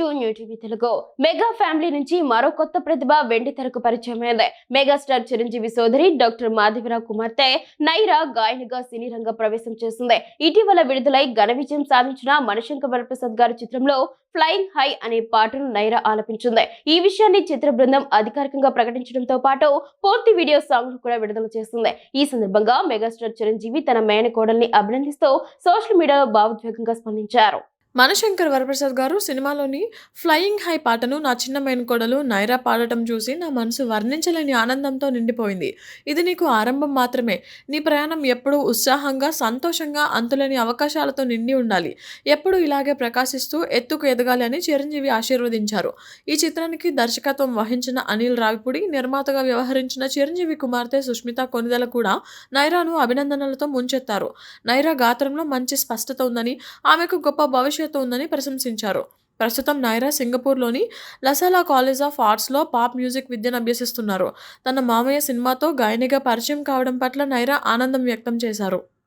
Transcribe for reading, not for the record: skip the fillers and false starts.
To new TV Telugu. Mega family నుంచి మరో కొత్త ప్రతిభ వెండి తెరకు పరిచయమైంది. మెగాస్టార్ చిరంజీవి సోదరి డాక్టర్ మాధవిరావు కుమార్తె నైరా గాయనిగా సినీ రంగ ప్రవేశం చేసింది. ఇటీవల విడుదలై ఘన విజయం సాధించిన మణిశంకర్ వరప్రసాద్ గారి చిత్రంలో ఫ్లయింగ్ హై అనే పాటను నైరా ఆలపించింది. ఈ విషయాన్ని చిత్ర బృందం అధికారికంగా ప్రకటించడంతో పాటు పూర్తి వీడియో సాంగ్ కూడా విడుదల చేస్తుంది. ఈ సందర్భంగా మెగాస్టార్ చిరంజీవి తన మేనకోడల్ని అభినందిస్తూ సోషల్ మీడియాలో భావోద్వేగంగా స్పందించారు. మణిశంకర్ వరప్రసాద్ గారు సినిమాలోని ఫ్లయింగ్ హై పాటను నా చిన్న మేనకోడలు నైరా పాడటం చూసి నా మనసు వర్ణించలేని ఆనందంతో నిండిపోయింది. ఇది నీకు ఆరంభం మాత్రమే. నీ ప్రయాణం ఎప్పుడూ ఉత్సాహంగా, సంతోషంగా, అంతులేని అవకాశాలతో నిండి ఉండాలి. ఎప్పుడూ ఇలాగే ప్రకాశిస్తూ ఎత్తుకు ఎదగాలి అని చిరంజీవి ఆశీర్వదించారు. ఈ చిత్రానికి దర్శకత్వం వహించిన అనిల్ రావిపూడి, నిర్మాతగా వ్యవహరించిన చిరంజీవి కుమార్తె సుష్మిత కొనిదెల కూడా నైరాను అభినందనలతో ముంచెత్తారు. నైరా గాత్రంలో మంచి స్పష్టత ఉందని, ఆమెకు గొప్ప భవిష్యత్తు ఉందని ప్రశంసించారు. ప్రస్తుతం నైరా సింగపూర్లోని లసాలా కాలేజ్ ఆఫ్ ఆర్ట్స్లో పాప్ మ్యూజిక్ విద్యను అభ్యసిస్తున్నారు. తన మామయ్య సినిమాతో గాయనిగా పరిచయం కావడం పట్ల నైరా ఆనందం వ్యక్తం చేశారు.